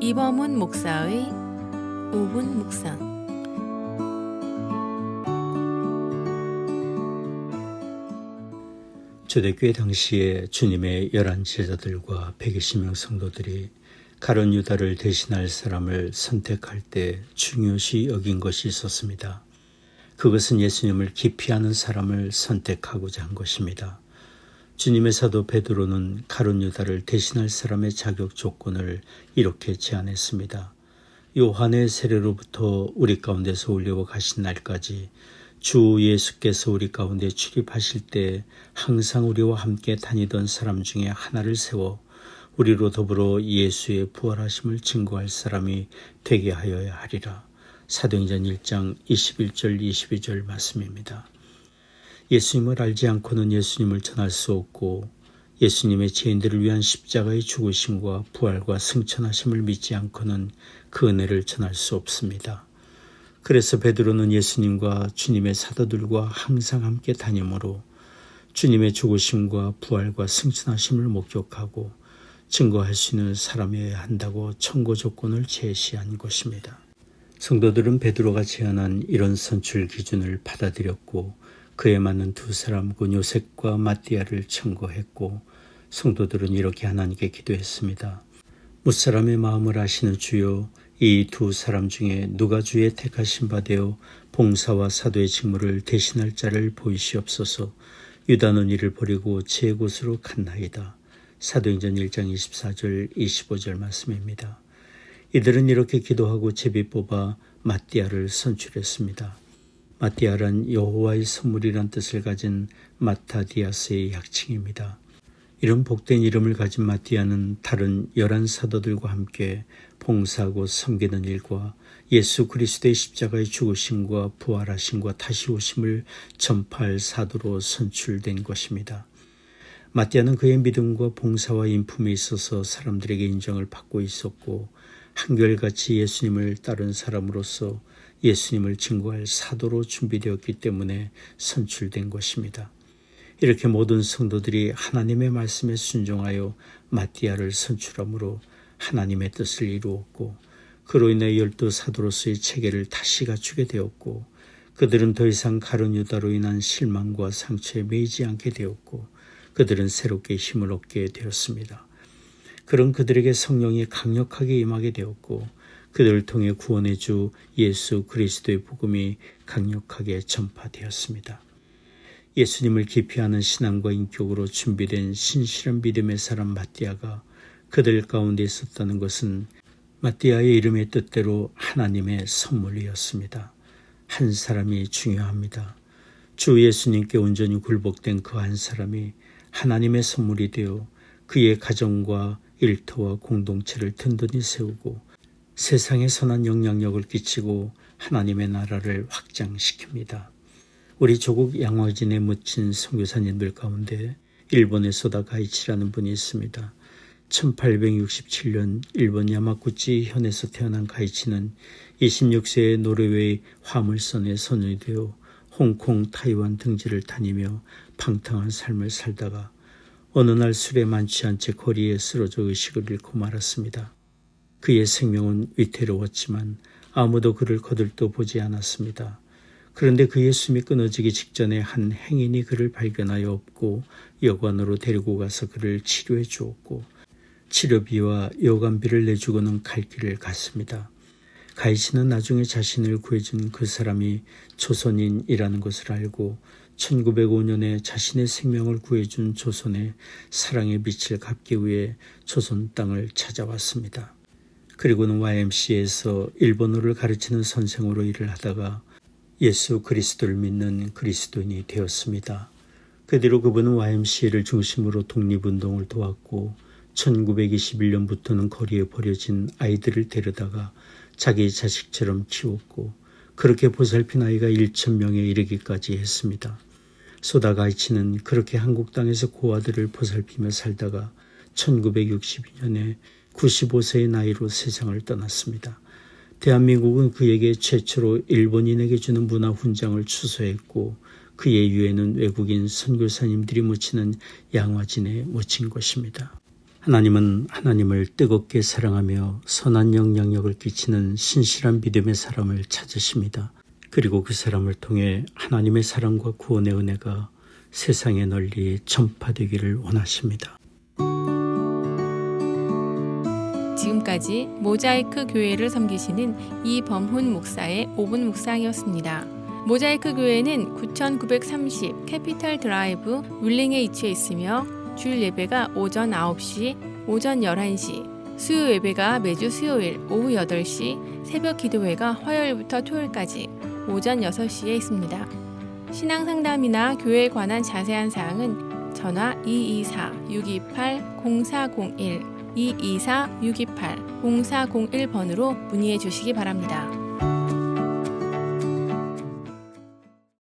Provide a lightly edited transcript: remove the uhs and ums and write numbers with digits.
이범훈 목사의 5분 묵상. 초대교회 당시에 주님의 11 제자들과 120명 성도들이 가룟 유다를 대신할 사람을 선택할 때 중요시 여긴 것이 있었습니다. 그것은 예수님을 기피하는 사람을 선택하고자 한 것입니다. 주님의 사도 베드로는 가룟 유다를 대신할 사람의 자격 조건을 이렇게 제안했습니다. 요한의 세례로부터 우리 가운데서 올려 가신 날까지 주 예수께서 우리 가운데 출입하실 때 항상 우리와 함께 다니던 사람 중에 하나를 세워 우리로 더불어 예수의 부활하심을 증거할 사람이 되게 하여야 하리라. 사도행전 1장 21절 22절 말씀입니다. 예수님을 알지 않고는 예수님을 전할 수 없고 예수님의 죄인들을 위한 십자가의 죽으심과 부활과 승천하심을 믿지 않고는 그 은혜를 전할 수 없습니다. 그래서 베드로는 예수님과 주님의 사도들과 항상 함께 다니므로 주님의 죽으심과 부활과 승천하심을 목격하고 증거할 수 있는 사람이어야 한다고 청고 조건을 제시한 것입니다. 성도들은 베드로가 제안한 이런 선출 기준을 받아들였고 그에 맞는 두 사람 곧 요셉과 마띠아를 청구했고 성도들은 이렇게 하나님께 기도했습니다. 무사람의 마음을 아시는 주여, 이 두 사람 중에 누가 주의 택하신 바 되어 봉사와 사도의 직무를 대신할 자를 보이시옵소서. 유다는 이를 버리고 제 곳으로 갔나이다. 사도행전 1장 24절 25절 말씀입니다. 이들은 이렇게 기도하고 제비 뽑아 마띠아를 선출했습니다. 마띠아란 여호와의 선물이란 뜻을 가진 마타디아스의 약칭입니다. 이런 복된 이름을 가진 마띠아는 다른 11 사도들과 함께 봉사하고 섬기는 일과 예수 그리스도의 십자가의 죽으심과 부활하심과 다시 오심을 전파할 사도로 선출된 것입니다. 마띠아는 그의 믿음과 봉사와 인품에 있어서 사람들에게 인정을 받고 있었고 한결같이 예수님을 따른 사람으로서 예수님을 증거할 사도로 준비되었기 때문에 선출된 것입니다. 이렇게 모든 성도들이 하나님의 말씀에 순종하여 마띠아를 선출함으로 하나님의 뜻을 이루었고 그로 인해 12 사도로서의 체계를 다시 갖추게 되었고 그들은 더 이상 가룟 유다로 인한 실망과 상처에 매이지 않게 되었고 그들은 새롭게 힘을 얻게 되었습니다. 그런 그들에게 성령이 강력하게 임하게 되었고 그들을 통해 구원의 주 예수 그리스도의 복음이 강력하게 전파되었습니다. 예수님을 기피하는 신앙과 인격으로 준비된 신실한 믿음의 사람 마띠아가 그들 가운데 있었다는 것은 마띠아의 이름의 뜻대로 하나님의 선물이었습니다. 한 사람이 중요합니다. 주 예수님께 온전히 굴복된 그 한 사람이 하나님의 선물이 되어 그의 가정과 일터와 공동체를 든든히 세우고 세상에 선한 영향력을 끼치고 하나님의 나라를 확장시킵니다. 우리 조국 양화진에 묻힌 선교사님들 가운데 일본의 소다 가이치라는 분이 있습니다. 1867년 일본 야마구치 현에서 태어난 가이치는 26세의 노르웨이 화물선에 선원이 되어 홍콩, 타이완 등지를 다니며 방탕한 삶을 살다가 어느 날 술에 만취한 채 거리에 쓰러져 의식을 잃고 말았습니다. 그의 생명은 위태로웠지만 아무도 그를 거들떠 보지 않았습니다. 그런데 그의 숨이 끊어지기 직전에 한 행인이 그를 발견하여 업고 여관으로 데리고 가서 그를 치료해 주었고 치료비와 여관비를 내주고는 갈 길을 갔습니다. 가이치는 나중에 자신을 구해준 그 사람이 조선인이라는 것을 알고 1905년에 자신의 생명을 구해준 조선의 사랑의 빛을 갚기 위해 조선 땅을 찾아왔습니다. 그리고는 YMCA에서 일본어를 가르치는 선생으로 일을 하다가 예수 그리스도를 믿는 그리스도인이 되었습니다. 그 뒤로 그분은 YMCA를 중심으로 독립운동을 도왔고 1921년부터는 거리에 버려진 아이들을 데려다가 자기 자식처럼 키웠고 그렇게 보살핀 아이가 1,000명에 이르기까지 했습니다. 소다 가이치는 그렇게 한국 땅에서 고아들을 보살피며 살다가 1962년에 95세의 나이로 세상을 떠났습니다. 대한민국은 그에게 최초로 일본인에게 주는 문화훈장을 추서했고 그의 유해는 외국인 선교사님들이 묻히는 양화진에 묻힌 것입니다. 하나님은 하나님을 뜨겁게 사랑하며 선한 영향력을 끼치는 신실한 믿음의 사람을 찾으십니다. 그리고 그 사람을 통해 하나님의 사랑과 구원의 은혜가 세상에 널리 전파되기를 원하십니다. 지금까지 모자이크 교회를 섬기시는 이범훈 목사의 5분 묵상이었습니다. 모자이크 교회는 9930 캐피탈 드라이브 윌링에 위치해 있으며 주일 예배가 오전 9시, 오전 11시, 수요 예배가 매주 수요일 오후 8시, 새벽 기도회가 화요일부터 토요일까지 오전 6시에 있습니다. 신앙 상담이나 교회에 관한 자세한 사항은 전화 224-628-0401, 224-628-0401번으로 문의해 주시기 바랍니다.